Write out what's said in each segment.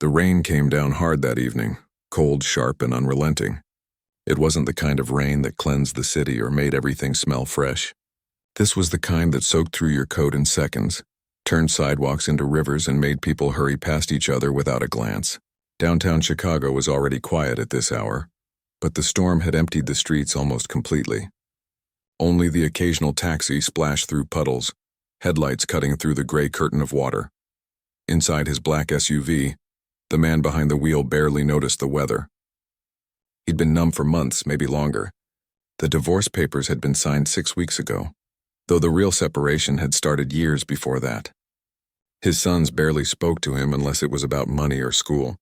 The rain came down hard that evening, cold, sharp, and unrelenting. It wasn't the kind of rain that cleansed the city or made everything smell fresh. This was the kind that soaked through your coat in seconds, turned sidewalks into rivers, and made people hurry past each other without a glance. Downtown Chicago was already quiet at this hour, but the storm had emptied the streets almost completely. Only the occasional taxi splashed through puddles, headlights cutting through the gray curtain of water. Inside his black SUV, the man behind the wheel barely noticed the weather. He'd been numb for months, maybe longer. The divorce papers had been signed 6 weeks ago, though the real separation had started years before that. His sons barely spoke to him unless it was about money or school.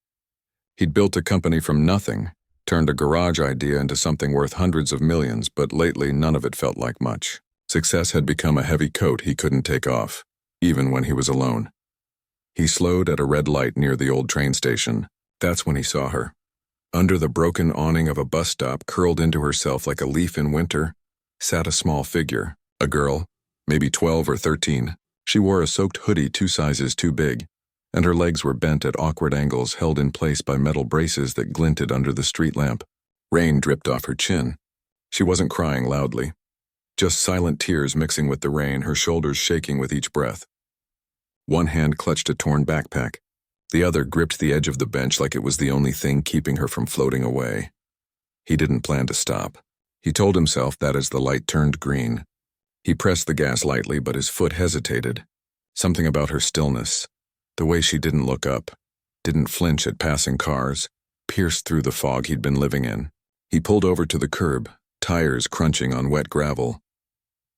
He'd built a company from nothing, turned a garage idea into something worth hundreds of millions, but lately none of it felt like much. Success had become a heavy coat he couldn't take off, even when he was alone. He slowed at a red light near the old train station. That's when he saw her. Under the broken awning of a bus stop, curled into herself like a leaf in winter, sat a small figure, a girl, maybe 12 or 13. She wore a soaked hoodie 2 sizes too big, and her legs were bent at awkward angles, held in place by metal braces that glinted under the street lamp. Rain dripped off her chin. She wasn't crying loudly, just silent tears mixing with the rain, her shoulders shaking with each breath. One hand clutched a torn backpack. The other gripped the edge of the bench like it was the only thing keeping her from floating away. He didn't plan to stop. He told himself that as the light turned green. He pressed the gas lightly, but his foot hesitated. Something about her stillness, the way she didn't look up, didn't flinch at passing cars, pierced through the fog he'd been living in. He pulled over to the curb, tires crunching on wet gravel.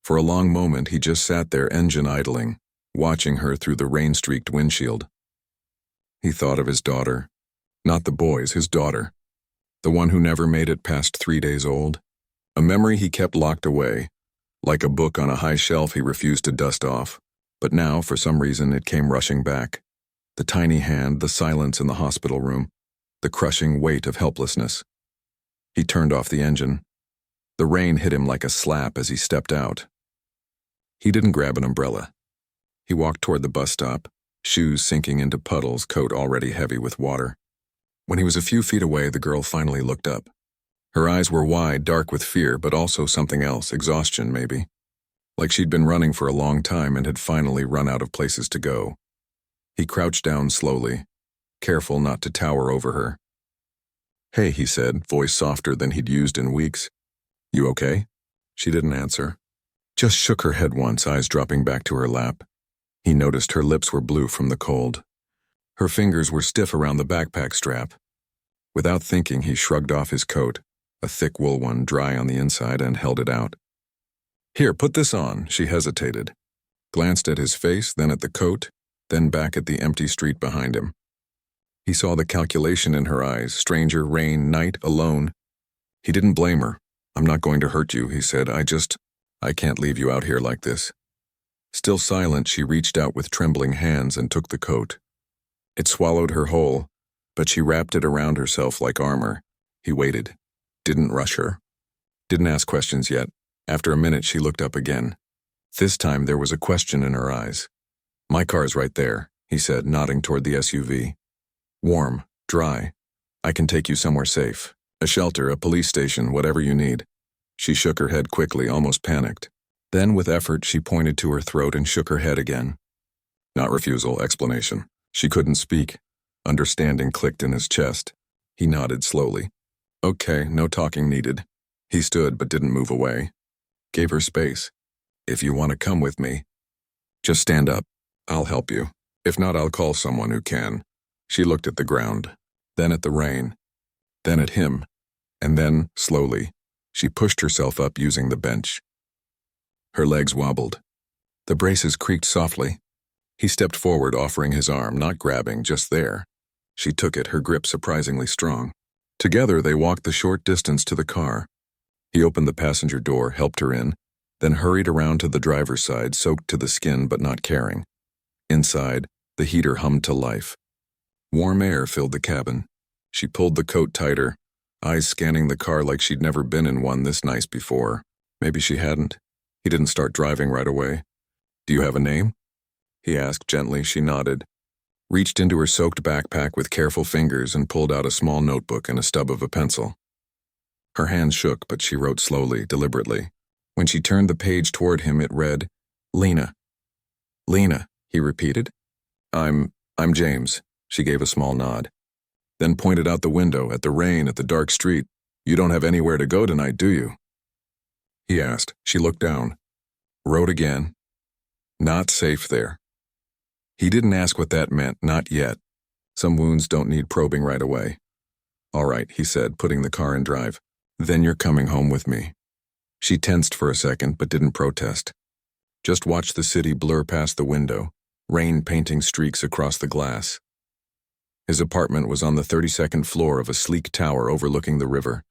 For a long moment he just sat there, engine idling, watching her through the rain-streaked windshield. He thought of his daughter. Not the boys, his daughter. The one who never made it past 3 days old. A memory he kept locked away. Like a book on a high shelf he refused to dust off. But now, for some reason, it came rushing back. The tiny hand, the silence in the hospital room, the crushing weight of helplessness. He turned off the engine. The rain hit him like a slap as he stepped out. He didn't grab an umbrella. He walked toward the bus stop, shoes sinking into puddles, coat already heavy with water. When he was a few feet away, the girl finally looked up. Her eyes were wide, dark with fear, but also something else, exhaustion maybe. Like she'd been running for a long time and had finally run out of places to go. He crouched down slowly, careful not to tower over her. "Hey," he said, voice softer than he'd used in weeks. "You okay?" She didn't answer. Just shook her head once, eyes dropping back to her lap. He noticed her lips were blue from the cold. Her fingers were stiff around the backpack strap. Without thinking, he shrugged off his coat, a thick wool one, dry on the inside, and held it out. "Here, put this on." She hesitated, glanced at his face, then at the coat, then back at the empty street behind him. He saw the calculation in her eyes, stranger, rain, night, alone. He didn't blame her. "I'm not going to hurt you," he said. I can't leave you out here like this." Still silent, she reached out with trembling hands and took the coat. It swallowed her whole, but she wrapped it around herself like armor. He waited. Didn't rush her. Didn't ask questions yet. After a minute, she looked up again. This time there was a question in her eyes. "My car's right there," he said, nodding toward the SUV. "Warm, dry. I can take you somewhere safe. A shelter, a police station, whatever you need." She shook her head quickly, almost panicked. Then, with effort, she pointed to her throat and shook her head again. Not refusal, explanation. She couldn't speak. Understanding clicked in his chest. He nodded slowly. "Okay, no talking needed." He stood but didn't move away. Gave her space. "If you want to come with me, just stand up. I'll help you. If not, I'll call someone who can." She looked at the ground, then at the rain, then at him, and then, slowly, she pushed herself up using the bench. Her legs wobbled. The braces creaked softly. He stepped forward, offering his arm, not grabbing, just there. She took it, her grip surprisingly strong. Together, they walked the short distance to the car. He opened the passenger door, helped her in, then hurried around to the driver's side, soaked to the skin but not caring. Inside, the heater hummed to life. Warm air filled the cabin. She pulled the coat tighter, eyes scanning the car like she'd never been in one this nice before. Maybe she hadn't. He didn't start driving right away. "Do you have a name?" he asked gently. She nodded. reached into her soaked backpack with careful fingers and pulled out a small notebook and a stub of a pencil. Her hands shook, but she wrote slowly, deliberately. When she turned the page toward him, it read, "Lena." "Lena," he repeated. I'm James." She gave a small nod, then pointed out the window, at the rain, at the dark street. "You don't have anywhere to go tonight, do you?" he asked. She looked down. Wrote again. "Not safe there." He didn't ask what that meant, not yet. Some wounds don't need probing right away. "All right," he said, putting the car in drive. "Then you're coming home with me." She tensed for a second, but didn't protest. Just watched the city blur past the window, rain painting streaks across the glass. His apartment was on the 32nd floor of a sleek tower overlooking the river.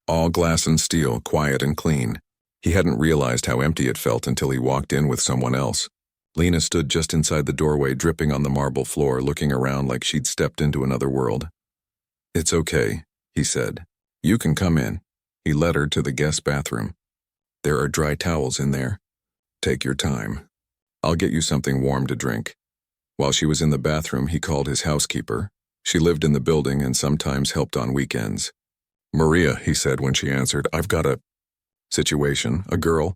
All glass and steel, quiet and clean. He hadn't realized how empty it felt until he walked in with someone else. Lena stood just inside the doorway, dripping on the marble floor, looking around like she'd stepped into another world. "It's okay," he said. "You can come in." He led her to the guest bathroom. "There are dry towels in there. Take your time. I'll get you something warm to drink." While she was in the bathroom, he called his housekeeper. She lived in the building and sometimes helped on weekends. "Maria," he said when she answered, "I've got a situation, a girl,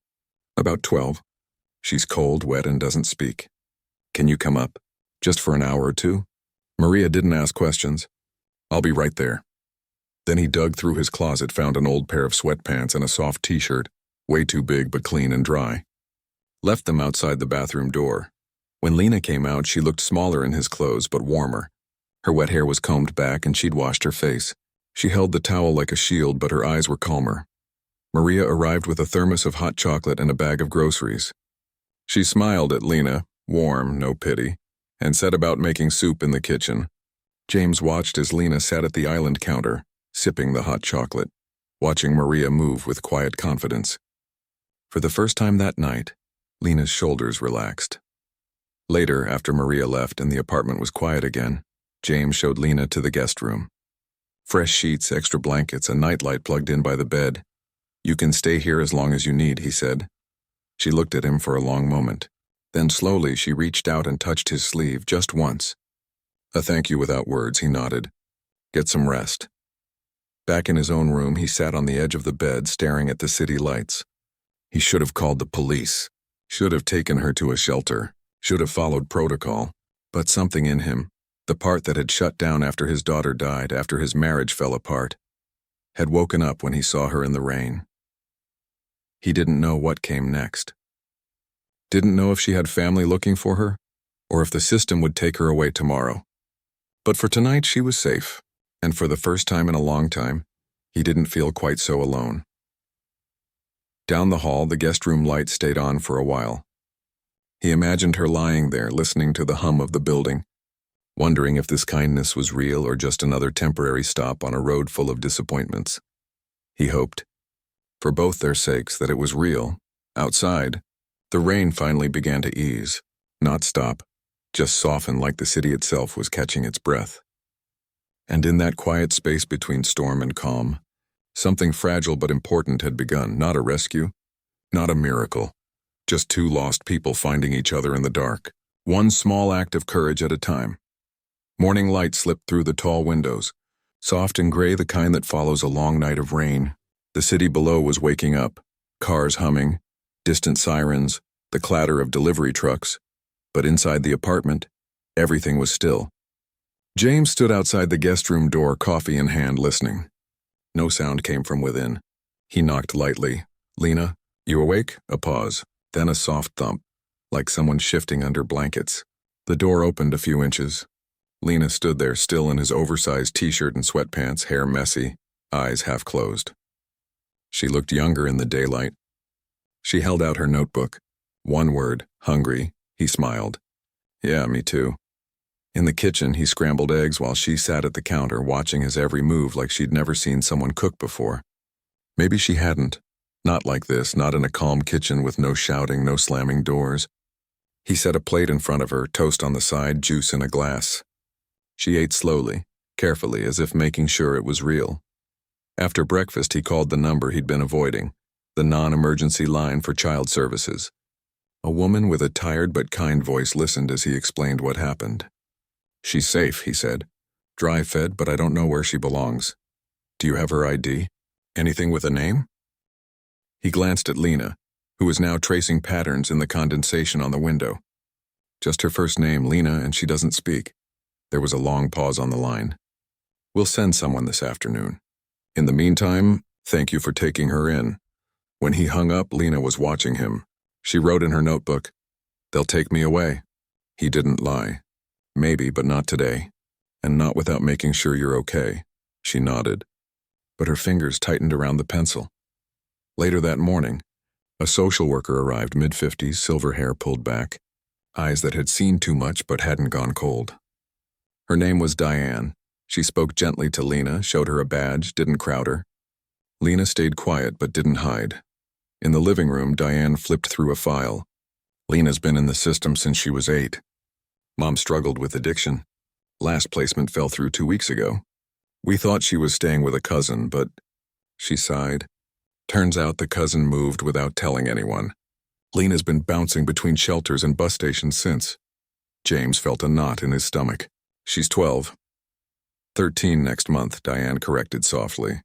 about 12. She's cold, wet, and doesn't speak. Can you come up? Just for an hour or two?" Maria didn't ask questions. "I'll be right there." Then he dug through his closet, found an old pair of sweatpants and a soft t-shirt, way too big but clean and dry. Left them outside the bathroom door. When Lena came out, she looked smaller in his clothes but warmer. Her wet hair was combed back and she'd washed her face. She held the towel like a shield, but her eyes were calmer. Maria arrived with a thermos of hot chocolate and a bag of groceries. She smiled at Lena, warm, no pity, and set about making soup in the kitchen. James watched as Lena sat at the island counter, sipping the hot chocolate, watching Maria move with quiet confidence. For the first time that night, Lena's shoulders relaxed. Later, after Maria left and the apartment was quiet again, James showed Lena to the guest room. Fresh sheets, extra blankets, a nightlight plugged in by the bed. "You can stay here as long as you need," he said. She looked at him for a long moment. Then slowly she reached out and touched his sleeve just once. "A thank you without words," he nodded. "Get some rest." Back in his own room, he sat on the edge of the bed, staring at the city lights. He should have called the police, should have taken her to a shelter, should have followed protocol. But something in him, the part that had shut down after his daughter died, after his marriage fell apart, had woken up when he saw her in the rain. He didn't know what came next. Didn't know if she had family looking for her, or if the system would take her away tomorrow. But for tonight, she was safe, and for the first time in a long time, he didn't feel quite so alone. Down the hall, the guest room light stayed on for a while. He imagined her lying there, listening to the hum of the building, wondering if this kindness was real or just another temporary stop on a road full of disappointments. He hoped, for both their sakes, that it was real. Outside, the rain finally began to ease, not stop, just soften like the city itself was catching its breath. And in that quiet space between storm and calm, something fragile but important had begun, not a rescue, not a miracle, just two lost people finding each other in the dark, one small act of courage at a time. Morning light slipped through the tall windows, soft and gray, the kind that follows a long night of rain. The city below was waking up, cars humming, distant sirens, the clatter of delivery trucks. But inside the apartment, everything was still. James stood outside the guest room door, coffee in hand, listening. No sound came from within. He knocked lightly. "Lena, you awake?" A pause, then a soft thump, like someone shifting under blankets. The door opened a few inches. Lena stood there, still in his oversized t-shirt and sweatpants, hair messy, eyes half closed. She looked younger in the daylight. She held out her notebook. One word, hungry. He smiled. "Yeah, me too." In the kitchen, he scrambled eggs while she sat at the counter, watching his every move like she'd never seen someone cook before. Maybe she hadn't. Not like this, not in a calm kitchen with no shouting, no slamming doors. He set a plate in front of her, toast on the side, juice in a glass. She ate slowly, carefully, as if making sure it was real. After breakfast, he called the number he'd been avoiding, the non-emergency line for child services. A woman with a tired but kind voice listened as he explained what happened. She's safe, he said. Dry-fed, but I don't know where she belongs. Do you have her ID? Anything with a name? He glanced at Lena, who was now tracing patterns in the condensation on the window. Just her first name, Lena, and she doesn't speak. There was a long pause on the line. We'll send someone this afternoon. In the meantime, thank you for taking her in. When he hung up, Lena was watching him. She wrote in her notebook, "They'll take me away." He didn't lie. Maybe, but not today. And not without making sure you're okay. She nodded. But her fingers tightened around the pencil. Later that morning, a social worker arrived, mid-50s, silver hair pulled back, eyes that had seen too much but hadn't gone cold. Her name was Diane. She spoke gently to Lena, showed her a badge, didn't crowd her. Lena stayed quiet but didn't hide. In the living room, Diane flipped through a file. Lena's been in the system since she was 8. Mom struggled with addiction. Last placement fell through 2 weeks ago. We thought she was staying with a cousin, but she sighed. Turns out the cousin moved without telling anyone. Lena's been bouncing between shelters and bus stations since. James felt a knot in his stomach. She's 12. 13 next month, Diane corrected softly.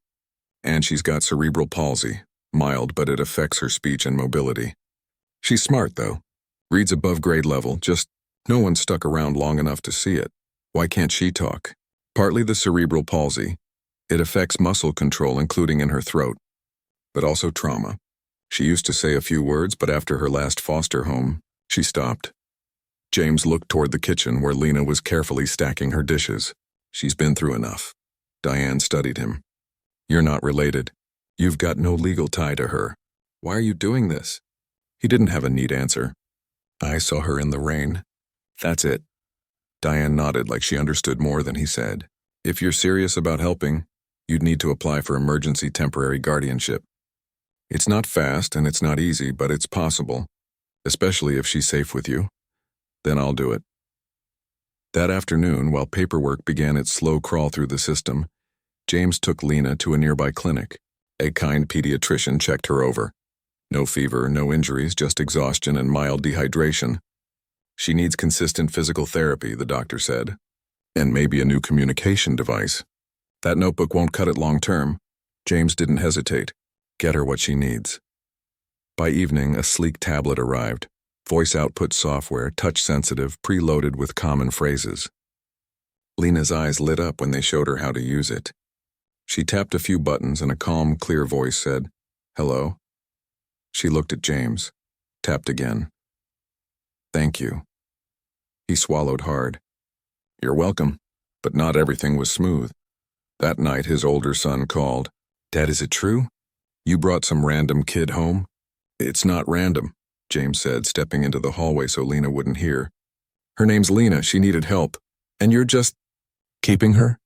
And she's got cerebral palsy. Mild, but it affects her speech and mobility. She's smart, though. Reads above grade level, just no one stuck around long enough to see it. Why can't she talk? Partly the cerebral palsy. It affects muscle control, including in her throat. But also trauma. She used to say a few words, but after her last foster home, she stopped. James looked toward the kitchen where Lena was carefully stacking her dishes. She's been through enough. Diane studied him. You're not related. You've got no legal tie to her. Why are you doing this? He didn't have a neat answer. I saw her in the rain. That's it. Diane nodded like she understood more than he said. If you're serious about helping, you'd need to apply for emergency temporary guardianship. It's not fast and it's not easy, but it's possible, especially if she's safe with you. Then I'll do it. That afternoon, while paperwork began its slow crawl through the system, James took Lena to a nearby clinic. A kind pediatrician checked her over. No fever, no injuries, just exhaustion and mild dehydration. She needs consistent physical therapy, the doctor said. And maybe a new communication device. That notebook won't cut it long term. James didn't hesitate. Get her what she needs. By evening, a sleek tablet arrived. Voice output software, touch-sensitive, preloaded with common phrases. Lena's eyes lit up when they showed her how to use it. She tapped a few buttons and a calm, clear voice said, "Hello?" She looked at James, tapped again. "Thank you." He swallowed hard. "You're welcome." But not everything was smooth. That night, his older son called. "Dad, is it true? You brought some random kid home?" "It's not random," James said, stepping into the hallway so Lena wouldn't hear. "Her name's Lena. She needed help. And you're just keeping her?"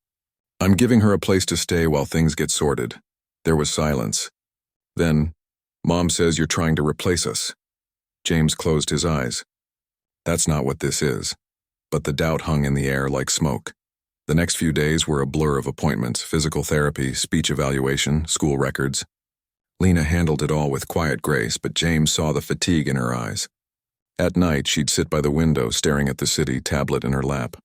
"I'm giving her a place to stay while things get sorted." There was silence. Then, "Mom says you're trying to replace us." James closed his eyes. That's not what this is. But the doubt hung in the air like smoke. The next few days were a blur of appointments, physical therapy, speech evaluation, school records. Lena handled it all with quiet grace, but James saw the fatigue in her eyes. At night, she'd sit by the window staring at the city, tablet in her lap.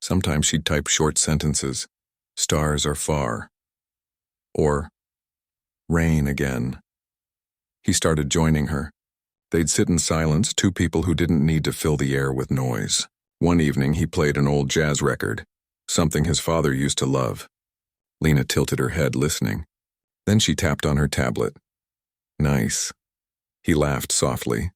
Sometimes she'd type short sentences. "Stars are far." Or, "Rain again." He started joining her. They'd sit in silence, two people who didn't need to fill the air with noise. One evening, he played an old jazz record, something his father used to love. Lena tilted her head, listening. Then she tapped on her tablet. "Nice." He laughed softly.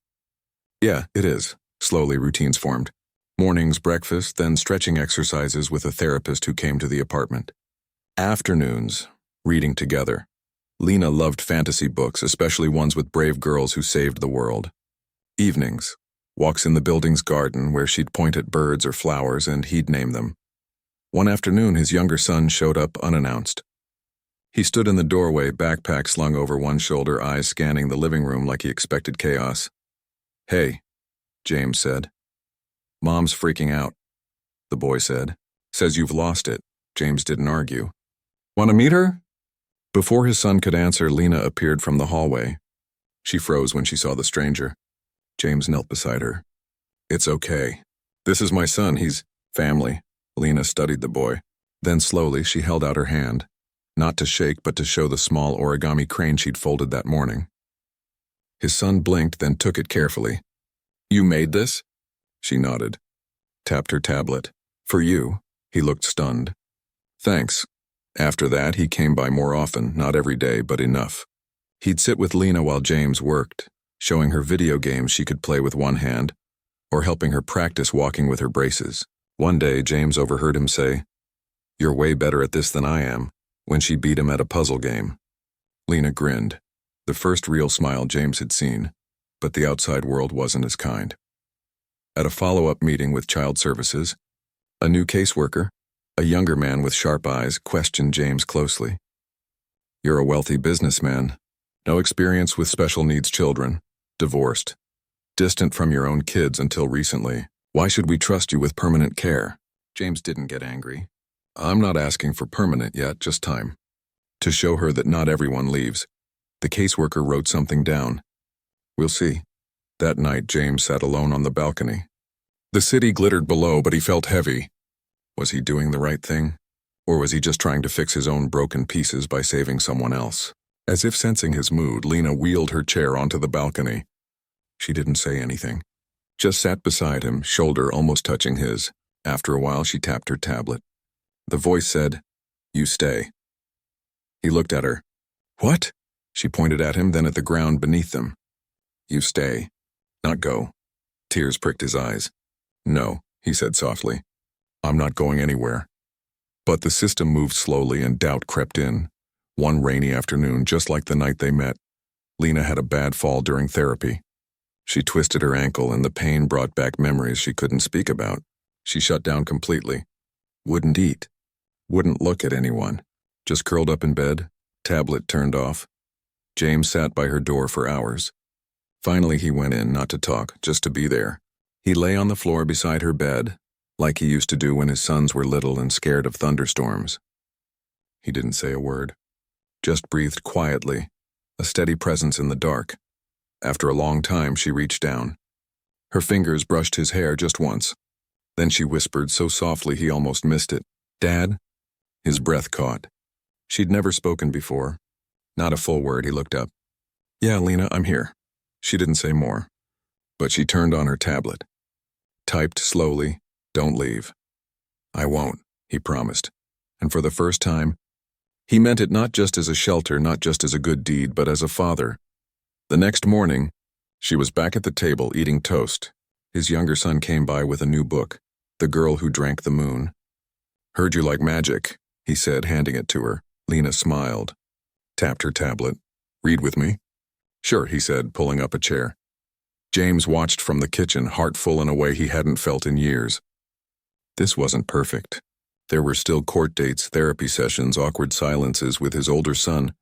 "Yeah, it is." Slowly, routines formed. Mornings, breakfast, then stretching exercises with a therapist who came to the apartment. Afternoons, reading together. Lena loved fantasy books, especially ones with brave girls who saved the world. Evenings, walks in the building's garden where she'd point at birds or flowers and he'd name them. One afternoon, his younger son showed up unannounced. He stood in the doorway, backpack slung over one shoulder, eyes scanning the living room like he expected chaos. "Hey," James said. "Mom's freaking out," the boy said. "Says you've lost it." James didn't argue. "Want to meet her?" Before his son could answer, Lena appeared from the hallway. She froze when she saw the stranger. James knelt beside her. "It's okay. This is my son. He's family." Lena studied the boy. Then slowly she held out her hand, not to shake but to show the small origami crane she'd folded that morning. His son blinked, then took it carefully. "You made this?" She nodded. Tapped her tablet. "For you." He looked stunned. "Thanks." After that, he came by more often, not every day, but enough. He'd sit with Lena while James worked, showing her video games she could play with one hand, or helping her practice walking with her braces. One day, James overheard him say, "You're way better at this than I am," when she beat him at a puzzle game. Lena grinned, the first real smile James had seen, but the outside world wasn't as kind. At a follow-up meeting with Child Services, a new caseworker, a younger man with sharp eyes, questioned James closely. "You're a wealthy businessman, no experience with special needs children, divorced, distant from your own kids until recently. Why should we trust you with permanent care?" James didn't get angry. "I'm not asking for permanent yet, just time." To show her that not everyone leaves, the caseworker wrote something down. "We'll see." That night, James sat alone on the balcony. The city glittered below, but he felt heavy. Was he doing the right thing? Or was he just trying to fix his own broken pieces by saving someone else? As if sensing his mood, Lena wheeled her chair onto the balcony. She didn't say anything, just sat beside him, shoulder almost touching his. After a while, she tapped her tablet. The voice said, "You stay." He looked at her. "What?" She pointed at him, then at the ground beneath them. "You stay, not go." Tears pricked his eyes. "No," he said softly. "I'm not going anywhere." But the system moved slowly and doubt crept in. One rainy afternoon, just like the night they met, Lena had a bad fall during therapy. She twisted her ankle and the pain brought back memories she couldn't speak about. She shut down completely. Wouldn't eat. Wouldn't look at anyone. Just curled up in bed, tablet turned off. James sat by her door for hours. Finally he went in, not to talk, just to be there. He lay on the floor beside her bed, like he used to do when his sons were little and scared of thunderstorms. He didn't say a word, just breathed quietly, a steady presence in the dark. After a long time, she reached down. Her fingers brushed his hair just once. Then she whispered so softly he almost missed it. "Dad?" His breath caught. She'd never spoken before. Not a full word. He looked up. "Yeah, Lena, I'm here." She didn't say more, but she turned on her tablet. Typed slowly, "Don't leave." "I won't," he promised. And for the first time, he meant it not just as a shelter, not just as a good deed, but as a father. The next morning, she was back at the table eating toast. His younger son came by with a new book, The Girl Who Drank the Moon. "Heard you like magic," he said, handing it to her. Lena smiled, tapped her tablet. "Read with me?" "Sure," he said, pulling up a chair. James watched from the kitchen, heart full in a way he hadn't felt in years. This wasn't perfect. There were still court dates, therapy sessions, awkward silences with his older son,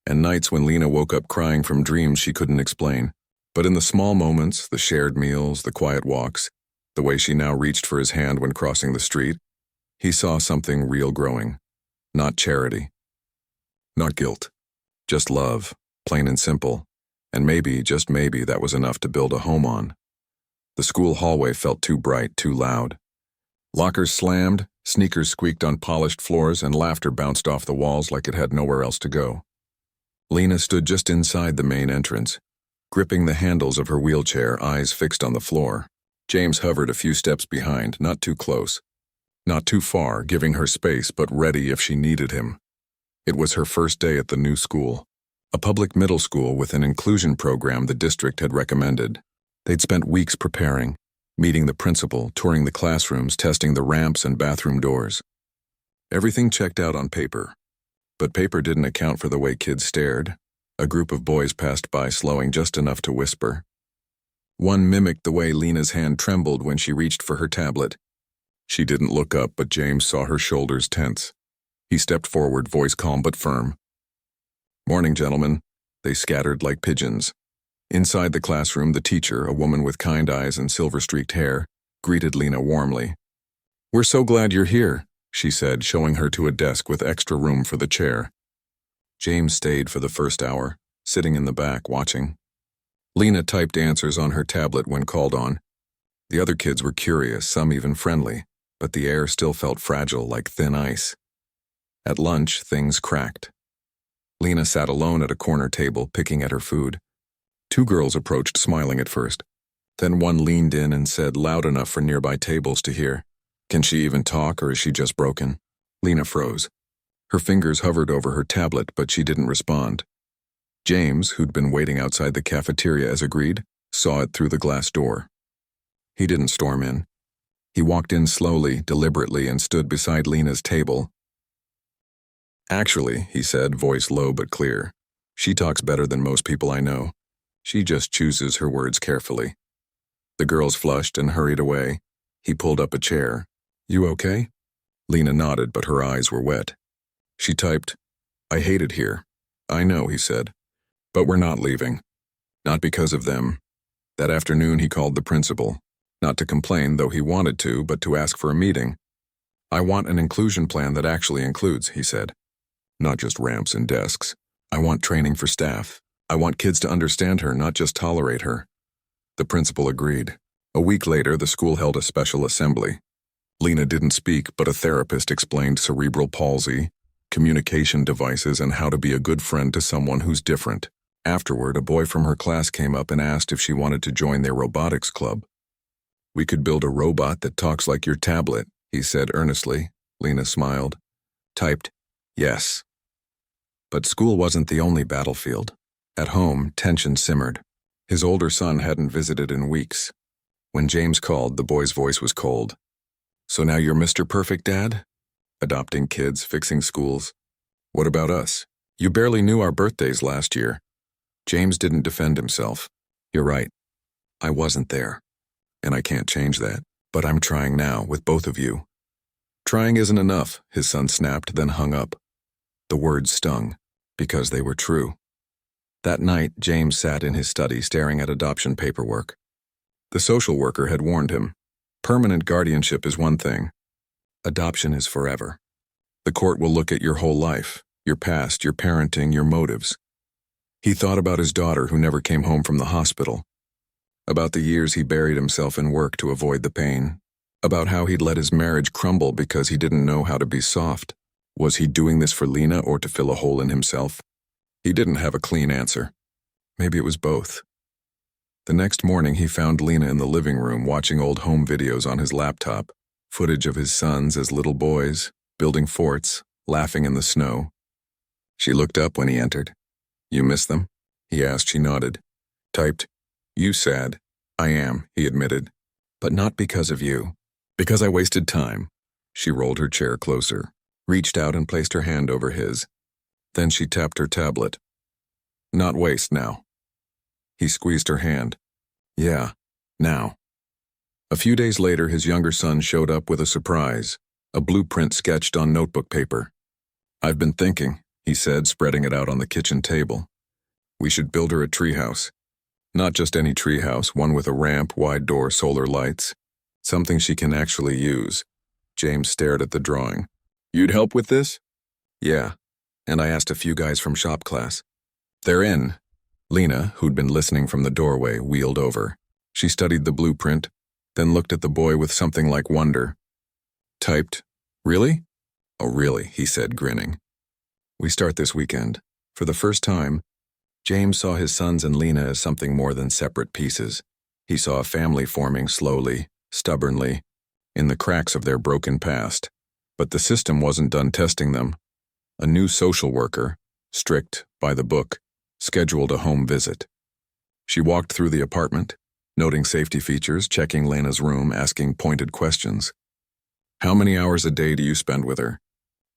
and nights when Lena woke up crying from dreams she couldn't explain. But in the small moments, the shared meals, the quiet walks, the way she now reached for his hand when crossing the street, he saw something real growing. Not charity. Not guilt. Just love, plain and simple. And maybe, just maybe, that was enough to build a home on. The school hallway felt too bright, too loud. Lockers slammed, sneakers squeaked on polished floors, and laughter bounced off the walls like it had nowhere else to go. Lena stood just inside the main entrance, gripping the handles of her wheelchair, eyes fixed on the floor. James hovered a few steps behind, not too close. Not too far, giving her space, but ready if she needed him. It was her first day at the new school, a public middle school with an inclusion program the district had recommended. They'd spent weeks preparing, meeting the principal, touring the classrooms, testing the ramps and bathroom doors. Everything checked out on paper. But paper didn't account for the way kids stared. A group of boys passed by, slowing just enough to whisper. One mimicked the way Lena's hand trembled when she reached for her tablet. She didn't look up, but James saw her shoulders tense. He stepped forward, voice calm but firm. "Morning, gentlemen." They scattered like pigeons. Inside the classroom, the teacher, a woman with kind eyes and silver-streaked hair, greeted Lena warmly. "We're so glad you're here," she said, showing her to a desk with extra room for the chair. James stayed for the first hour, sitting in the back, watching. Lena typed answers on her tablet when called on. The other kids were curious, some even friendly. but the air still felt fragile like thin ice. At lunch, things cracked. Lena sat alone at a corner table, picking at her food. Two girls approached, smiling at first. Then one leaned in and said loud enough for nearby tables to hear, "Can she even talk, or is she just broken?" Lena froze. Her fingers hovered over her tablet, but she didn't respond. James, who'd been waiting outside the cafeteria as agreed, saw it through the glass door. He didn't storm in. He walked in slowly, deliberately, and stood beside Lena's table. "Actually," he said, voice low but clear, "she talks better than most people I know. She just chooses her words carefully." The girls flushed and hurried away. He pulled up a chair. "You okay?" Lena nodded, but her eyes were wet. She typed, "I hate it here." "I know," he said, "but we're not leaving. Not because of them." That afternoon he called the principal, not to complain, though he wanted to, but to ask for a meeting. "I want an inclusion plan that actually includes," he said. "Not just ramps and desks. I want training for staff. I want kids to understand her, not just tolerate her." The principal agreed. A week later, the school held a special assembly. Lena didn't speak, but a therapist explained cerebral palsy, communication devices, and how to be a good friend to someone who's different. Afterward, a boy from her class came up and asked if she wanted to join their robotics club. "We could build a robot that talks like your tablet," he said earnestly. Lena smiled. Typed, "Yes." But school wasn't the only battlefield. At home, tension simmered. His older son hadn't visited in weeks. When James called, the boy's voice was cold. "So now you're Mr. Perfect, Dad? Adopting kids, fixing schools. What about us? You barely knew our birthdays last year." James didn't defend himself. "You're right. I wasn't there. And I can't change that. But I'm trying now, with both of you." "Trying isn't enough," his son snapped, then hung up. The words stung, because they were true. That night, James sat in his study staring at adoption paperwork. The social worker had warned him. Permanent guardianship is one thing. Adoption is forever. The court will look at your whole life, your past, your parenting, your motives. He thought about his daughter who never came home from the hospital. About the years he buried himself in work to avoid the pain. About how he'd let his marriage crumble because he didn't know how to be soft. Was he doing this for Lena or to fill a hole in himself? He didn't have a clean answer. Maybe it was both. The next morning he found Lena in the living room watching old home videos on his laptop, footage of his sons as little boys, building forts, laughing in the snow. She looked up when he entered. "You miss them?" he asked. She nodded. Typed, "You sad." "I am," he admitted. "But not because of you. Because I wasted time." She rolled her chair closer, reached out and placed her hand over his. Then she tapped her tablet. "Not waste now." He squeezed her hand. "Yeah, now." A few days later, his younger son showed up with a surprise, a blueprint sketched on notebook paper. "I've been thinking," he said, spreading it out on the kitchen table. "We should build her a treehouse. Not just any treehouse, one with a ramp, wide door, solar lights. Something she can actually use." James stared at the drawing. "You'd help with this?" "Yeah. And I asked a few guys from shop class." "They're in." Lena, who'd been listening from the doorway, wheeled over. She studied the blueprint, then looked at the boy with something like wonder. Typed, "Really?" "Oh, really," he said, grinning. "We start this weekend." For the first time, James saw his sons and Lena as something more than separate pieces. He saw a family forming slowly, stubbornly, in the cracks of their broken past. But the system wasn't done testing them. A new social worker, strict, by the book, scheduled a home visit. She walked through the apartment, noting safety features, checking Lena's room, asking pointed questions. "How many hours a day do you spend with her?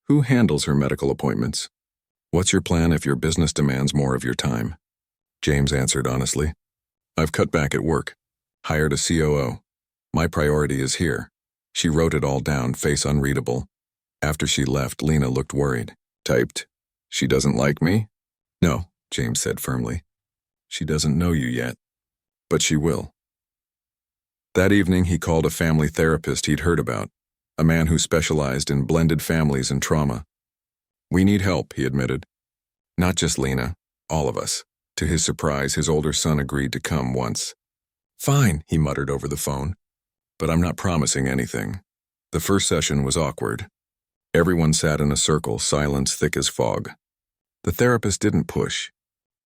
Who handles her medical appointments? What's your plan if your business demands more of your time?" James answered honestly. "I've cut back at work. Hired a COO. My priority is here." She wrote it all down, face unreadable. After she left, Lena looked worried. Typed, "She doesn't like me?" "No," James said firmly. "She doesn't know you yet. But she will." That evening, he called a family therapist he'd heard about, a man who specialized in blended families and trauma. "We need help," he admitted. "Not just Lena, all of us." To his surprise, his older son agreed to come once. "Fine," he muttered over the phone. "But I'm not promising anything." The first session was awkward. Everyone sat in a circle, silence thick as fog. The therapist didn't push,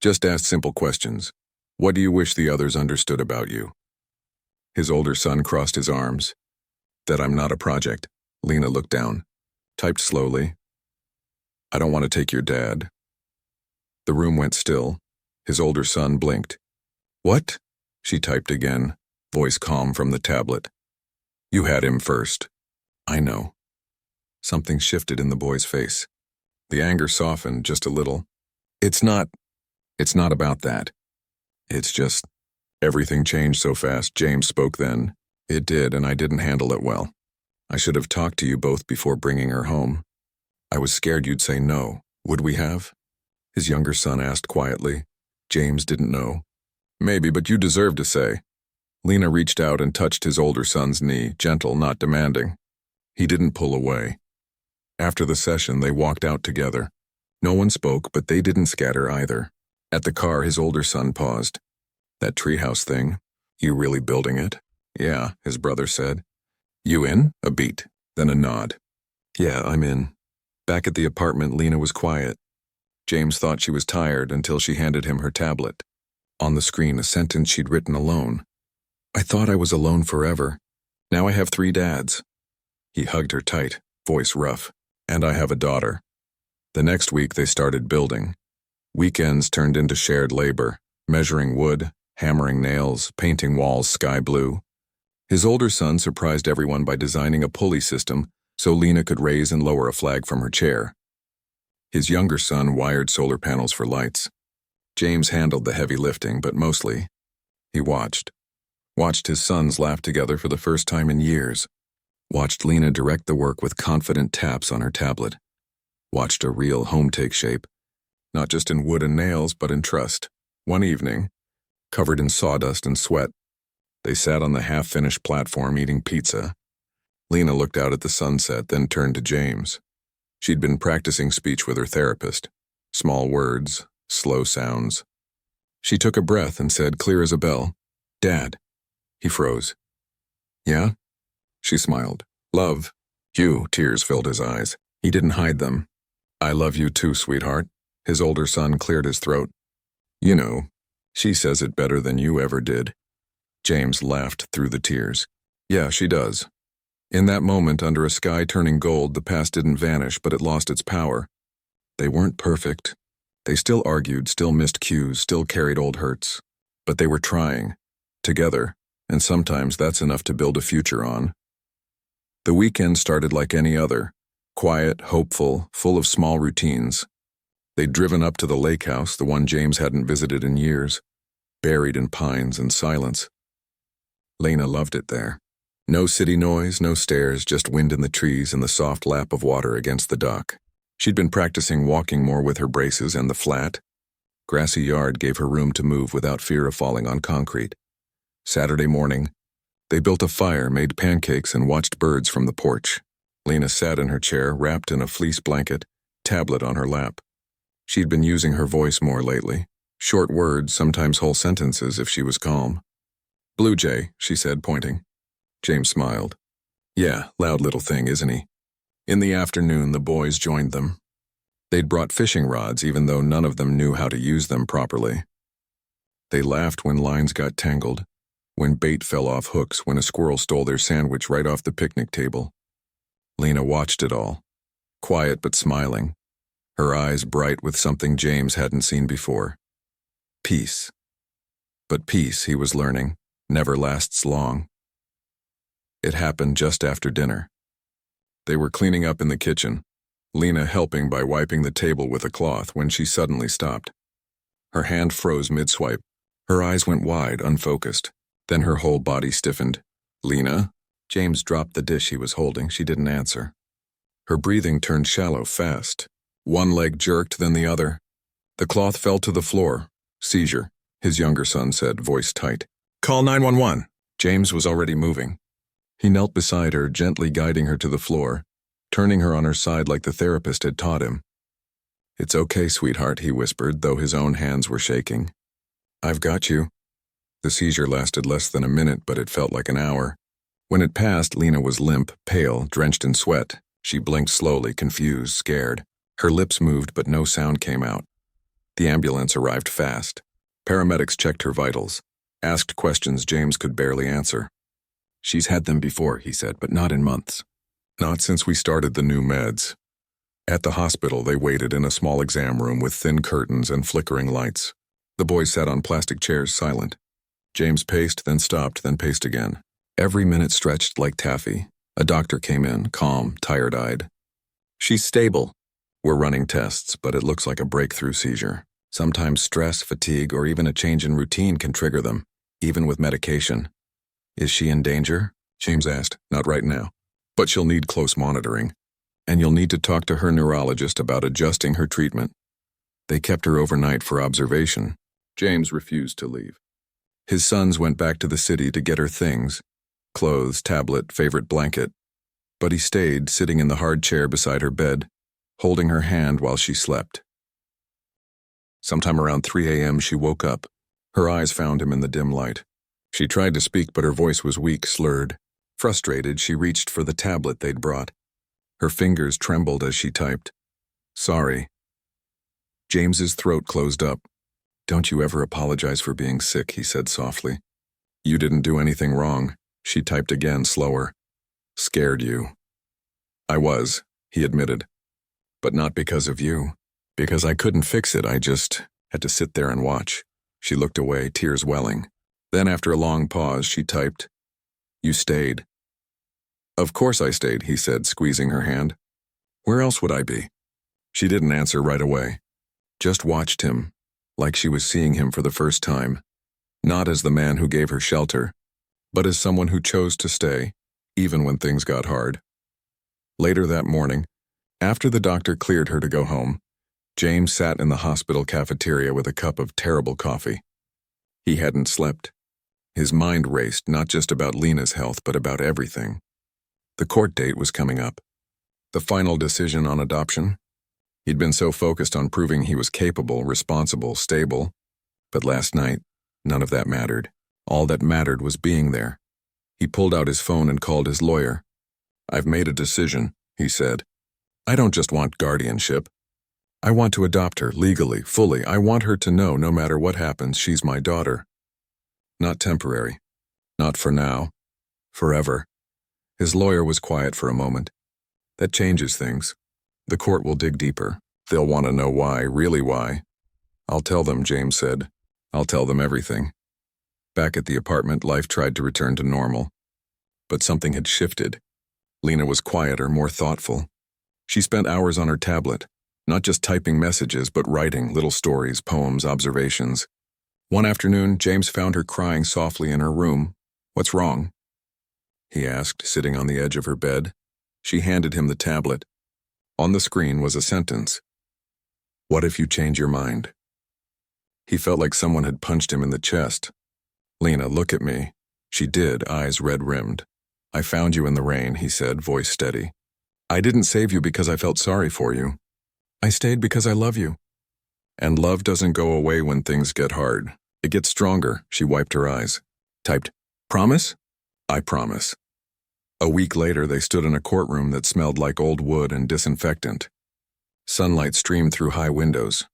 just asked simple questions. What do you wish the others understood about you? His older son crossed his arms. That I'm not a project. Lena looked down, typed slowly. I don't want to take your dad. The room went still. His older son blinked. What? She typed again, voice calm from the tablet. You had him first. I know. Something shifted in the boy's face. The anger softened just a little. It's not about that. It's just, everything changed so fast. James spoke then. It did, and I didn't handle it well. I should have talked to you both before bringing her home. I was scared you'd say no. Would we have? His younger son asked quietly. James didn't know. Maybe, but you deserve to say. Lena reached out and touched his older son's knee, gentle, not demanding. He didn't pull away. After the session, they walked out together. No one spoke, but they didn't scatter either. At the car, his older son paused. That treehouse thing, you really building it? Yeah, his brother said. You in? A beat, then a nod. Yeah, I'm in. Back at the apartment, Lena was quiet. James thought she was tired until she handed him her tablet. On the screen, a sentence she'd written alone. I thought I was alone forever. Now I have 3 dads. He hugged her tight, voice rough. And I have a daughter. The next week they started building. Weekends turned into shared labor, measuring wood, hammering nails, painting walls sky blue. His older son surprised everyone by designing a pulley system so Lena could raise and lower a flag from her chair. His younger son wired solar panels for lights. James handled the heavy lifting, but mostly, he watched. Watched his sons laugh together for the first time in years. Watched Lena direct the work with confident taps on her tablet. Watched a real home take shape, not just in wood and nails, but in trust. One evening, covered in sawdust and sweat, they sat on the half-finished platform eating pizza. Lena looked out at the sunset, then turned to James. She'd been practicing speech with her therapist. Small words, slow sounds. She took a breath and said, clear as a bell, Dad. He froze. Yeah? She smiled. Love. You. Tears filled his eyes. He didn't hide them. I love you too, sweetheart. His older son cleared his throat. You know, she says it better than you ever did. James laughed through the tears. Yeah, she does. In that moment, under a sky turning gold, the past didn't vanish, but it lost its power. They weren't perfect. They still argued, still missed cues, still carried old hurts. But they were trying. Together. And sometimes that's enough to build a future on. The weekend started like any other, quiet, hopeful, full of small routines. They'd driven up to the lake house, the one James hadn't visited in years, buried in pines and silence. Lena loved it there. No city noise, no stairs, just wind in the trees and the soft lap of water against the dock. She'd been practicing walking more with her braces, and the flat, grassy yard gave her room to move without fear of falling on concrete. Saturday morning, they built a fire, made pancakes, and watched birds from the porch. Lena sat in her chair, wrapped in a fleece blanket, tablet on her lap. She'd been using her voice more lately. Short words, sometimes whole sentences if she was calm. Blue Jay, she said, pointing. James smiled. Yeah, loud little thing, isn't he? In the afternoon, the boys joined them. They'd brought fishing rods, even though none of them knew how to use them properly. They laughed when lines got tangled, when bait fell off hooks, when a squirrel stole their sandwich right off the picnic table. Lena watched it all, quiet but smiling, her eyes bright with something James hadn't seen before. Peace. But peace, he was learning, never lasts long. It happened just after dinner. They were cleaning up in the kitchen, Lena helping by wiping the table with a cloth, when she suddenly stopped. Her hand froze mid-swipe. Her eyes went wide, unfocused. Then her whole body stiffened. Lena? James dropped the dish he was holding. She didn't answer. Her breathing turned shallow fast. One leg jerked, then the other. The cloth fell to the floor. Seizure, his younger son said, voice tight. Call 911. James was already moving. He knelt beside her, gently guiding her to the floor, turning her on her side like the therapist had taught him. It's okay, sweetheart, he whispered, though his own hands were shaking. I've got you. The seizure lasted less than a minute, but it felt like an hour. When it passed, Lena was limp, pale, drenched in sweat. She blinked slowly, confused, scared. Her lips moved, but no sound came out. The ambulance arrived fast. Paramedics checked her vitals, asked questions James could barely answer. "She's had them before," he said, "but not in months. Not since we started the new meds." At the hospital, they waited in a small exam room with thin curtains and flickering lights. The boys sat on plastic chairs, silent. James paced, then stopped, then paced again. Every minute stretched like taffy. A doctor came in, calm, tired-eyed. "She's stable. We're running tests, but it looks like a breakthrough seizure. Sometimes stress, fatigue, or even a change in routine can trigger them, even with medication." "Is she in danger?" James asked. "Not right now. But she'll need close monitoring. And you'll need to talk to her neurologist about adjusting her treatment." They kept her overnight for observation. James refused to leave. His sons went back to the city to get her things: clothes, tablet, favorite blanket. But he stayed, sitting in the hard chair beside her bed, holding her hand while she slept. Sometime around 3 a.m. she woke up. Her eyes found him in the dim light. She tried to speak, but her voice was weak, slurred. Frustrated, she reached for the tablet they'd brought. Her fingers trembled as she typed. "Sorry." James's throat closed up. "Don't you ever apologize for being sick," he said softly. "You didn't do anything wrong." She typed again, slower. "Scared you." "I was," he admitted. "But not because of you. Because I couldn't fix it, I just had to sit there and watch." She looked away, tears welling. Then, after a long pause, she typed, "You stayed." "Of course I stayed," he said, squeezing her hand. "Where else would I be?" She didn't answer right away. Just watched him, like she was seeing him for the first time. Not as the man who gave her shelter, but as someone who chose to stay, even when things got hard. Later that morning, after the doctor cleared her to go home, James sat in the hospital cafeteria with a cup of terrible coffee. He hadn't slept. His mind raced, not just about Lena's health, but about everything. The court date was coming up. The final decision on adoption. He'd been so focused on proving he was capable, responsible, stable. But last night, none of that mattered. All that mattered was being there. He pulled out his phone and called his lawyer. "I've made a decision," he said. "I don't just want guardianship. I want to adopt her, legally, fully. I want her to know, no matter what happens, she's my daughter. Not temporary. Not for now. Forever." His lawyer was quiet for a moment. "That changes things. The court will dig deeper. They'll want to know why, really why." "I'll tell them," James said. "I'll tell them everything." Back at the apartment, life tried to return to normal. But something had shifted. Lena was quieter, more thoughtful. She spent hours on her tablet, not just typing messages, but writing little stories, poems, observations. One afternoon, James found her crying softly in her room. "What's wrong?" he asked, sitting on the edge of her bed. She handed him the tablet. On the screen was a sentence. "What if you change your mind?" He felt like someone had punched him in the chest. "Lena, look at me." She did, eyes red-rimmed. "I found you in the rain," he said, voice steady. "I didn't save you because I felt sorry for you. I stayed because I love you. And love doesn't go away when things get hard. It gets stronger." She wiped her eyes. Typed, "Promise?" "I promise." A week later, they stood in a courtroom that smelled like old wood and disinfectant. Sunlight streamed through high windows.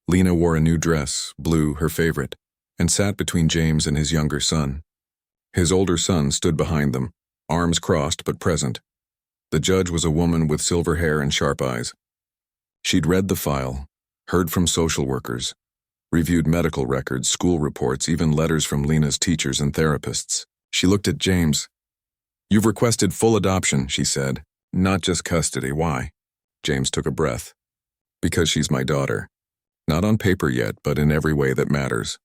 Lena wore a new dress, blue, her favorite, and sat between James and his younger son. His older son stood behind them, arms crossed but present. The judge was a woman with silver hair and sharp eyes. She'd read the file, heard from social workers, reviewed medical records, school reports, even letters from Lena's teachers and therapists. She looked at James. "You've requested full adoption," she said. "Not just custody. Why?" James took a breath. "Because she's my daughter. Not on paper yet, but in every way that matters.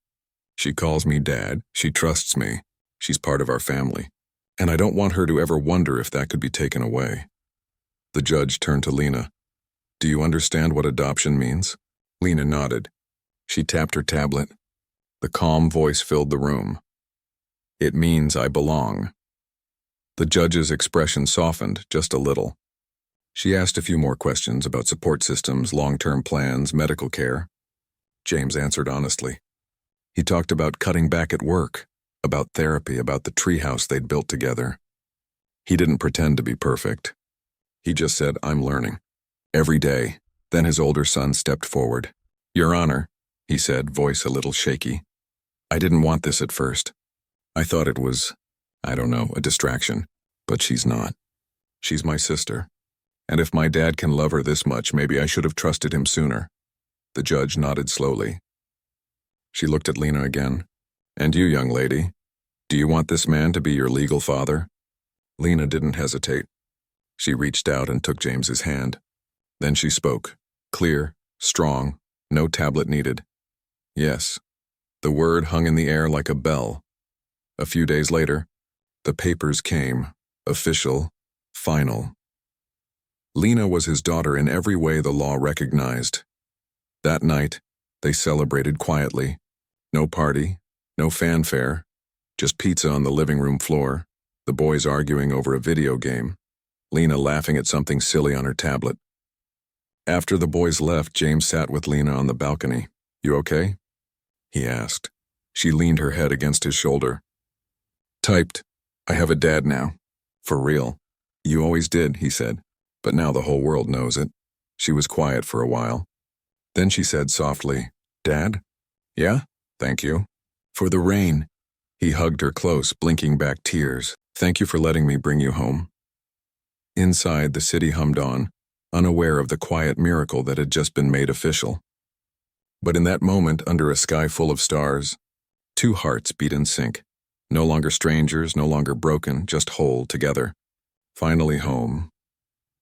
She calls me Dad. She trusts me. She's part of our family. And I don't want her to ever wonder if that could be taken away." The judge turned to Lena. "Do you understand what adoption means?" Lena nodded. She tapped her tablet. The calm voice filled the room. "It means I belong." The judge's expression softened just a little. She asked a few more questions about support systems, long-term plans, medical care. James answered honestly. He talked about cutting back at work, about therapy, about the treehouse they'd built together. He didn't pretend to be perfect. He just said, "I'm learning." Every day. Then his older son stepped forward. "Your Honor," he said, voice a little shaky. "I didn't want this at first. I thought it was, I don't know, a distraction. But she's not. She's my sister. And if my dad can love her this much, maybe I should have trusted him sooner." The judge nodded slowly. She looked at Lena again. "And you, young lady, do you want this man to be your legal father?" Lena didn't hesitate. She reached out and took James's hand. Then she spoke, clear, strong, no tablet needed. "Yes." The word hung in the air like a bell. A few days later, the papers came, official, final. Lena was his daughter in every way the law recognized. That night, they celebrated quietly. No party, no fanfare, just pizza on the living room floor, the boys arguing over a video game, Lena laughing at something silly on her tablet. After the boys left, James sat with Lena on the balcony. "You okay?" he asked. She leaned her head against his shoulder. "Typed. I have a dad now. For real." "You always did," he said. "But now the whole world knows it." She was quiet for a while. Then she said softly, "Dad?" "Yeah? Thank you." "For the rain." He hugged her close, blinking back tears. "Thank you for letting me bring you home." Inside, the city hummed on, unaware of the quiet miracle that had just been made official. But in that moment, under a sky full of stars, two hearts beat in sync. No longer strangers, no longer broken, just whole together. Finally home.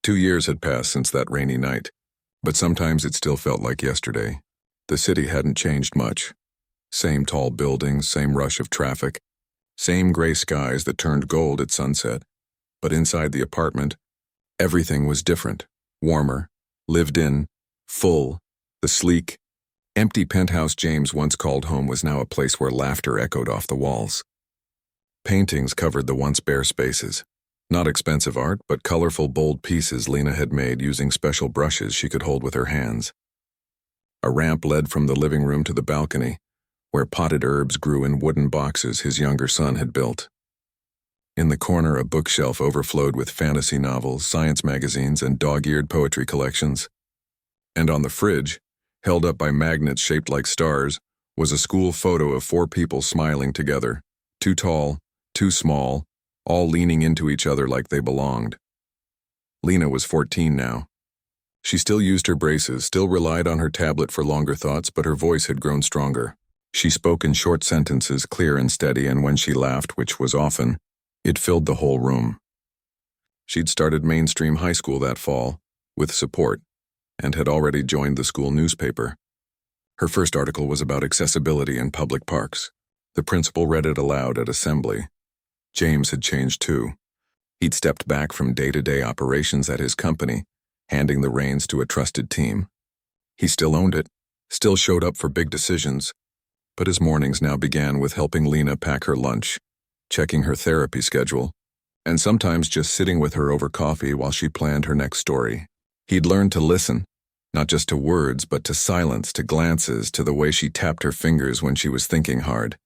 2 years had passed since that rainy night, but sometimes it still felt like yesterday. The city hadn't changed much. Same tall buildings, same rush of traffic, same gray skies that turned gold at sunset. But inside the apartment, everything was different, warmer, lived in, full. The sleek, empty penthouse James once called home was now a place where laughter echoed off the walls. Paintings covered the once bare spaces. Not expensive art, but colorful, bold pieces Lena had made using special brushes she could hold with her hands. A ramp led from the living room to the balcony, where potted herbs grew in wooden boxes his younger son had built. In the corner, a bookshelf overflowed with fantasy novels, science magazines, and dog-eared poetry collections. And on the fridge, held up by magnets shaped like stars, was a school photo of 4 people smiling together, too tall, too small, all leaning into each other like they belonged. Lena was 14 now. She still used her braces, still relied on her tablet for longer thoughts, but her voice had grown stronger. She spoke in short sentences, clear and steady, and when she laughed, which was often, it filled the whole room. She'd started mainstream high school that fall, with support, and had already joined the school newspaper. Her first article was about accessibility in public parks. The principal read it aloud at assembly. James had changed too. He'd stepped back from day-to-day operations at his company, handing the reins to a trusted team. He still owned it, still showed up for big decisions, but his mornings now began with helping Lena pack her lunch, checking her therapy schedule, and sometimes just sitting with her over coffee while she planned her next story. He'd learned to listen, not just to words, but to silence, to glances, to the way she tapped her fingers when she was thinking hard.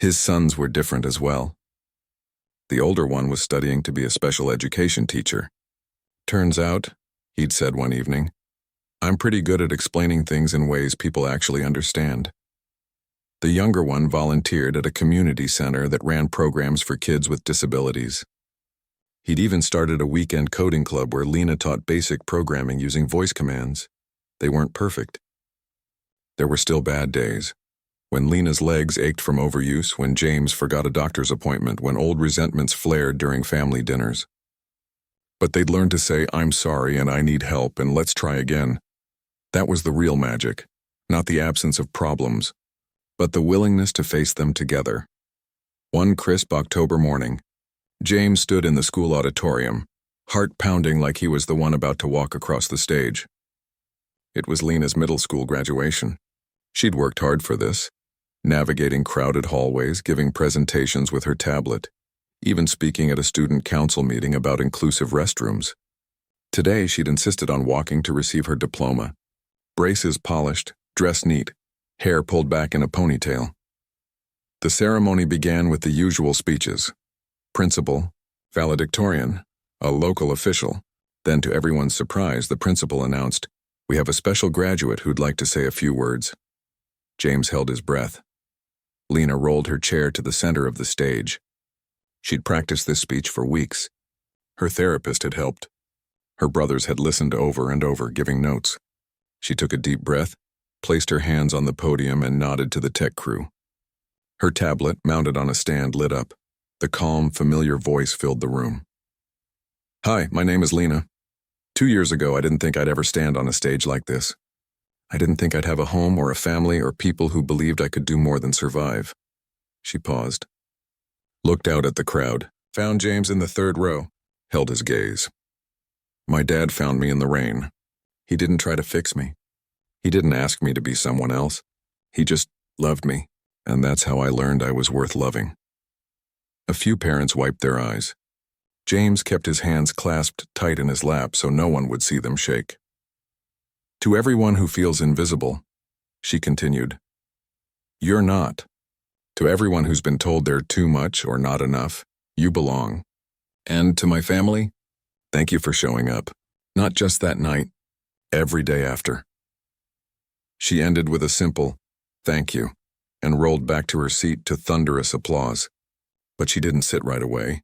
His sons were different as well. The older one was studying to be a special education teacher. "Turns out," he'd said one evening, "I'm pretty good at explaining things in ways people actually understand." The younger one volunteered at a community center that ran programs for kids with disabilities. He'd even started a weekend coding club where Lena taught basic programming using voice commands. They weren't perfect. There were still bad days. When Lena's legs ached from overuse, when James forgot a doctor's appointment, when old resentments flared during family dinners. But they'd learned to say, "I'm sorry and I need help and let's try again." That was the real magic, not the absence of problems, but the willingness to face them together. One crisp October morning, James stood in the school auditorium, heart pounding like he was the one about to walk across the stage. It was Lena's middle school graduation. She'd worked hard for this, navigating crowded hallways, giving presentations with her tablet, even speaking at a student council meeting about inclusive restrooms. Today, she'd insisted on walking to receive her diploma. Braces polished, dress neat, hair pulled back in a ponytail. The ceremony began with the usual speeches. Principal, Valedictorian, a local official. Then, to everyone's surprise, the principal announced, "We have a special graduate who'd like to say a few words." James held his breath. Lena rolled her chair to the center of the stage. She'd practiced this speech for weeks. Her therapist had helped. Her brothers had listened over and over, giving notes. She took a deep breath, placed her hands on the podium, and nodded to the tech crew. Her tablet, mounted on a stand, lit up. The calm, familiar voice filled the room. "Hi, my name is Lena. 2 years ago, I didn't think I'd ever stand on a stage like this. I didn't think I'd have a home or a family or people who believed I could do more than survive." She paused, looked out at the crowd, found James in the third row, held his gaze. "My dad found me in the rain. He didn't try to fix me. He didn't ask me to be someone else. He just loved me, and that's how I learned I was worth loving." A few parents wiped their eyes. James kept his hands clasped tight in his lap so no one would see them shake. "To everyone who feels invisible," she continued, "you're not. To everyone who's been told they're too much or not enough, you belong. And to my family, thank you for showing up. Not just that night, every day after." She ended with a simple, "Thank you," and rolled back to her seat to thunderous applause. But she didn't sit right away.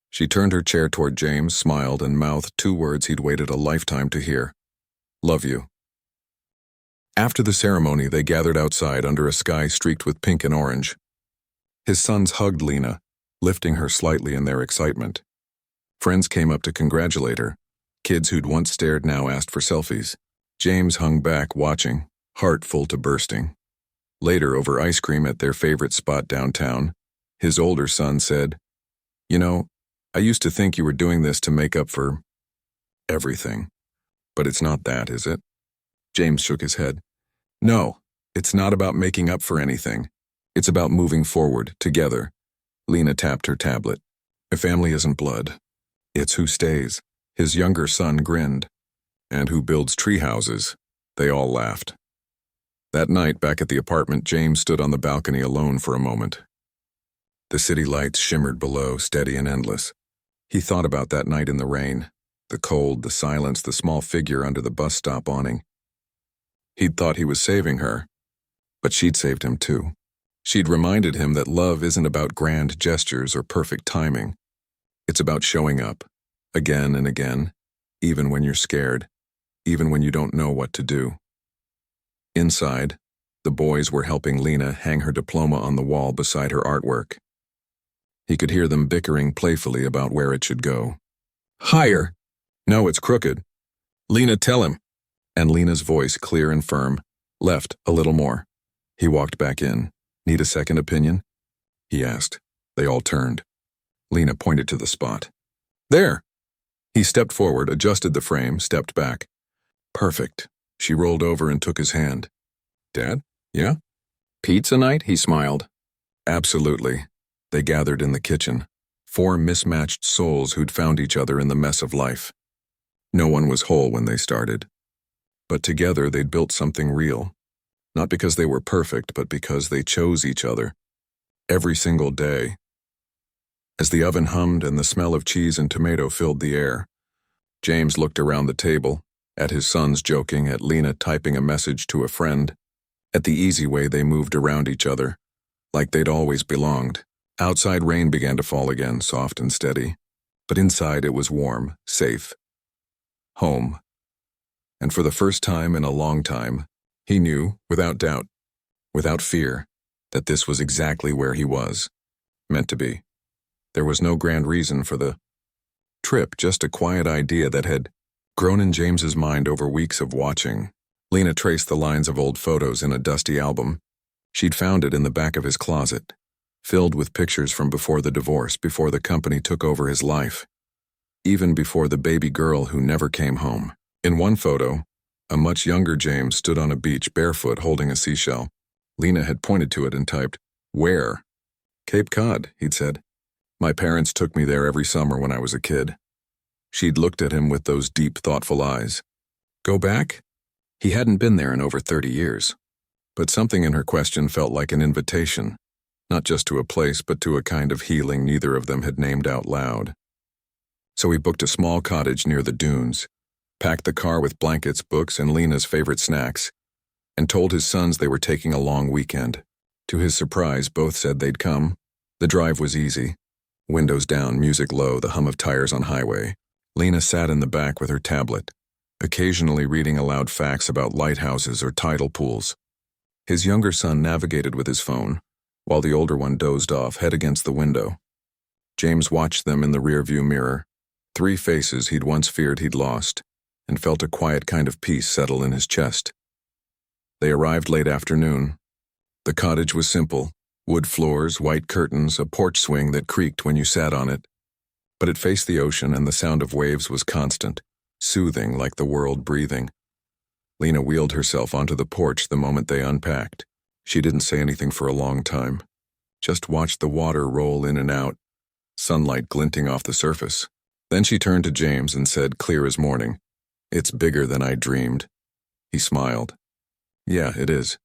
She turned her chair toward James, smiled, and mouthed 2 words he'd waited a lifetime to hear. "Love you." After the ceremony, they gathered outside under a sky streaked with pink and orange. His sons hugged Lena, lifting her slightly in their excitement. Friends came up to congratulate her. Kids who'd once stared now asked for selfies. James hung back, watching, heart full to bursting. Later, over ice cream at their favorite spot downtown, his older son said, "You know, I used to think you were doing this to make up for everything. But it's not that, is it?" James shook his head. "No, it's not about making up for anything. It's about moving forward, together." Lena tapped her tablet. "A family isn't blood. It's who stays." His younger son grinned. "And who builds tree houses." They all laughed. That night, back at the apartment, James stood on the balcony alone for a moment. The city lights shimmered below, steady and endless. He thought about that night in the rain, the cold, the silence, the small figure under the bus stop awning. He'd thought he was saving her, but she'd saved him too. She'd reminded him that love isn't about grand gestures or perfect timing. It's about showing up, again and again, even when you're scared, even when you don't know what to do. Inside, the boys were helping Lena hang her diploma on the wall beside her artwork. He could hear them bickering playfully about where it should go. "Higher!" "No, it's crooked." "Lena, tell him." And Lena's voice, clear and firm, "Left, a little more." He walked back in. "Need a second opinion?" he asked. They all turned. Lena pointed to the spot. "There!" He stepped forward, adjusted the frame, stepped back. "Perfect." She rolled over and took his hand. "Dad? Yeah?" "Pizza night?" he smiled. "Absolutely." They gathered in the kitchen, 4 mismatched souls who'd found each other in the mess of life. No one was whole when they started. But together they'd built something real. Not because they were perfect, but because they chose each other. Every single day. As the oven hummed and the smell of cheese and tomato filled the air, James looked around the table, at his sons joking, at Lena typing a message to a friend. At the easy way they moved around each other, like they'd always belonged. Outside rain began to fall again, soft and steady. But inside it was warm, safe. Home. And for the first time in a long time, he knew, without doubt, without fear, that this was exactly where he was, meant to be. There was no grand reason for the trip, just a quiet idea that had grown in James's mind over weeks of watching. Lena traced the lines of old photos in a dusty album. She'd found it in the back of his closet, filled with pictures from before the divorce, before the company took over his life, even before the baby girl who never came home. In one photo, a much younger James stood on a beach barefoot holding a seashell. Lena had pointed to it and typed, "Where?" "Cape Cod," he'd said. "My parents took me there every summer when I was a kid." She'd looked at him with those deep, thoughtful eyes. Go back? He hadn't been there in over 30 years. But something in her question felt like an invitation, not just to a place, but to a kind of healing neither of them had named out loud. So he booked a small cottage near the dunes, packed the car with blankets, books, and Lena's favorite snacks, and told his sons they were taking a long weekend. To his surprise, both said they'd come. The drive was easy. Windows down, music low, the hum of tires on highway. Lena sat in the back with her tablet, occasionally reading aloud facts about lighthouses or tidal pools. His younger son navigated with his phone, while the older one dozed off, head against the window. James watched them in the rearview mirror, 3 faces he'd once feared he'd lost, and felt a quiet kind of peace settle in his chest. They arrived late afternoon. The cottage was simple, wood floors, white curtains, a porch swing that creaked when you sat on it. But it faced the ocean and the sound of waves was constant, soothing like the world breathing. Lena wheeled herself onto the porch the moment they unpacked. She didn't say anything for a long time, just watched the water roll in and out, sunlight glinting off the surface. Then she turned to James and said, clear as morning, "It's bigger than I dreamed." He smiled. "Yeah, it is."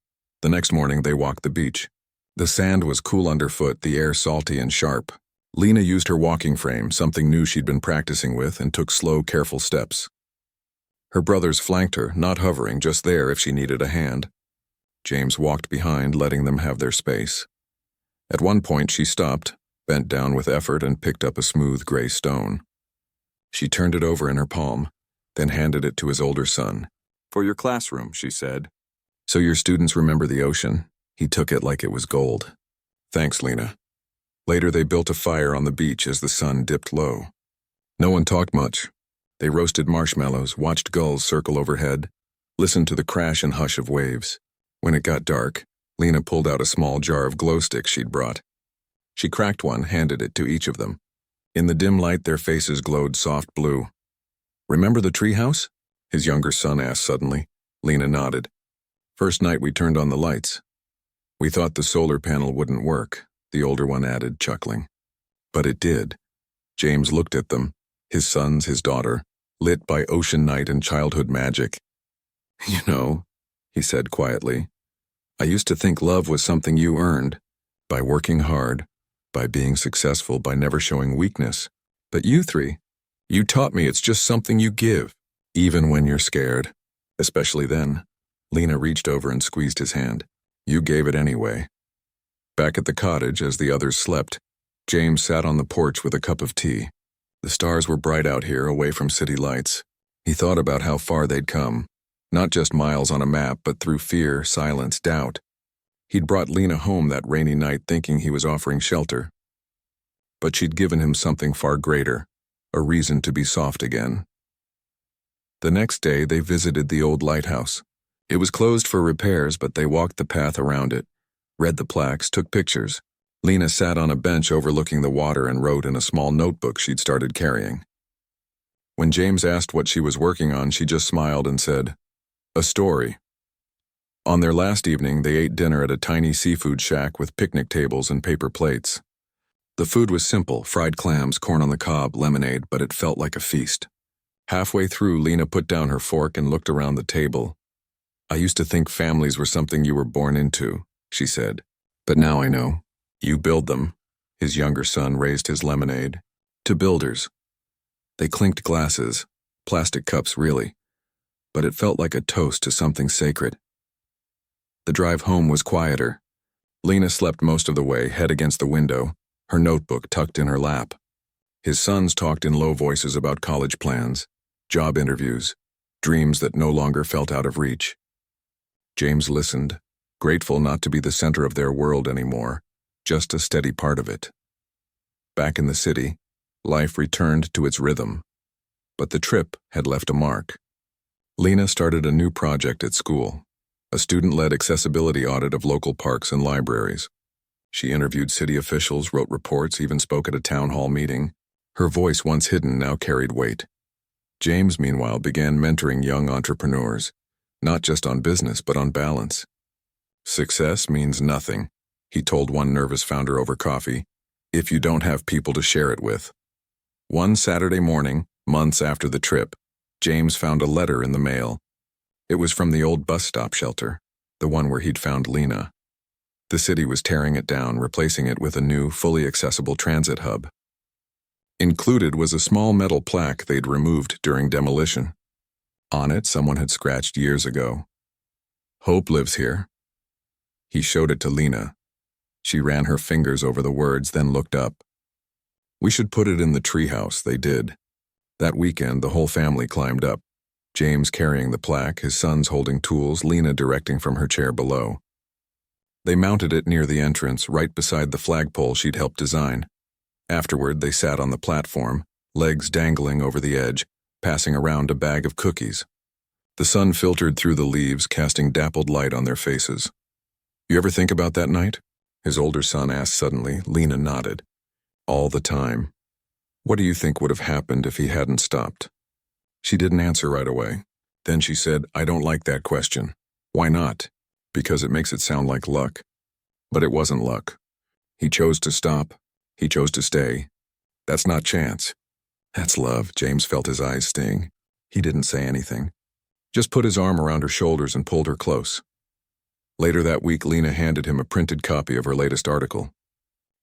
The next morning they walked the beach. The sand was cool underfoot, the air salty and sharp. Lena used her walking frame, something new she'd been practicing with, and took slow, careful steps. Her brothers flanked her, not hovering, just there if she needed a hand. James walked behind, letting them have their space. At one point she stopped, bent down with effort, and picked up a smooth gray stone. She turned it over in her palm, then handed it to his older son. "For your classroom," she said. "So your students remember the ocean." He took it like it was gold. "Thanks, Lena." Later they built a fire on the beach as the sun dipped low. No one talked much. They roasted marshmallows, watched gulls circle overhead, listened to the crash and hush of waves. When it got dark, Lena pulled out a small jar of glow sticks she'd brought. She cracked one, handed it to each of them. In the dim light, their faces glowed soft blue. "Remember the treehouse?" his younger son asked suddenly. Lena nodded. "First night we turned on the lights. We thought the solar panel wouldn't work," the older one added, chuckling. "But it did." James looked at them, his sons, his daughter, lit by ocean night and childhood magic. "You know," he said quietly, "I used to think love was something you earned, by working hard, by being successful, by never showing weakness. But you 3, you taught me it's just something you give, even when you're scared. Especially then." Lena reached over and squeezed his hand. "You gave it anyway." Back at the cottage, as the others slept, James sat on the porch with a cup of tea. The stars were bright out here, away from city lights. He thought about how far they'd come, not just miles on a map, but through fear, silence, doubt. He'd brought Lena home that rainy night thinking he was offering shelter. But she'd given him something far greater, a reason to be soft again. The next day they visited the old lighthouse. It was closed for repairs, but they walked the path around it, read the plaques, took pictures. Lena sat on a bench overlooking the water and wrote in a small notebook she'd started carrying. When James asked what she was working on, she just smiled and said, "A story." On their last evening, they ate dinner at a tiny seafood shack with picnic tables and paper plates. The food was simple, fried clams, corn on the cob, lemonade, but it felt like a feast. Halfway through, Lena put down her fork and looked around the table. "I used to think families were something you were born into," she said. "But now I know. You build them." His younger son raised his lemonade. "To builders." They clinked glasses, plastic cups really, but it felt like a toast to something sacred. The drive home was quieter. Lena slept most of the way, head against the window, her notebook tucked in her lap. His sons talked in low voices about college plans, job interviews, dreams that no longer felt out of reach. James listened, grateful not to be the center of their world anymore, just a steady part of it. Back in the city, life returned to its rhythm, but the trip had left a mark. Lena started a new project at school, a student-led accessibility audit of local parks and libraries. She interviewed city officials, wrote reports, even spoke at a town hall meeting. Her voice, once hidden, now carried weight. James, meanwhile, began mentoring young entrepreneurs, not just on business, but on balance. "Success means nothing," he told one nervous founder over coffee, "if you don't have people to share it with." One Saturday morning, months after the trip, James found a letter in the mail. It was from the old bus stop shelter, the one where he'd found Lena. The city was tearing it down, replacing it with a new, fully accessible transit hub. Included was a small metal plaque they'd removed during demolition. On it, someone had scratched years ago. "Hope lives here." He showed it to Lena. She ran her fingers over the words, then looked up. "We should put it in the treehouse." They did. That weekend, the whole family climbed up. James carrying the plaque, his sons holding tools, Lena directing from her chair below. They mounted it near the entrance, right beside the flagpole she'd helped design. Afterward, they sat on the platform, legs dangling over the edge, passing around a bag of cookies. The sun filtered through the leaves, casting dappled light on their faces. "You ever think about that night?" his older son asked suddenly. Lena nodded. "All the time." "What do you think would have happened if he hadn't stopped?" She didn't answer right away. Then she said, "I don't like that question." "Why not?" "Because it makes it sound like luck." But it wasn't luck. He chose to stop. He chose to stay. That's not chance. That's love. James felt his eyes sting. He didn't say anything. Just put his arm around her shoulders and pulled her close. Later that week, Lena handed him a printed copy of her latest article.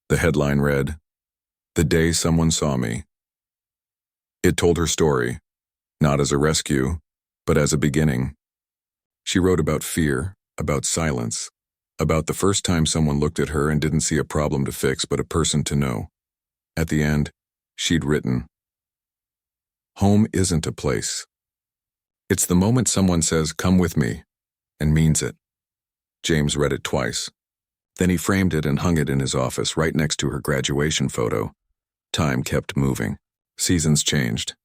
The headline read, "The Day Someone Saw Me." It told her story, not as a rescue, but as a beginning. She wrote about fear, about silence, about the first time someone looked at her and didn't see a problem to fix but a person to know. At the end, she'd written, "Home isn't a place. It's the moment someone says, 'Come with me,' and means it." James read it twice. Then he framed it and hung it in his office right next to her graduation photo. Time kept moving. Seasons changed.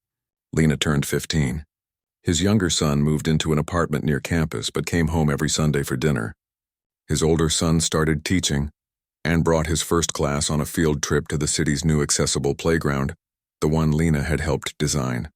Lena turned 15. His younger son moved into an apartment near campus but came home every Sunday for dinner. His older son started teaching and brought his first class on a field trip to the city's new accessible playground, the one Lena had helped design.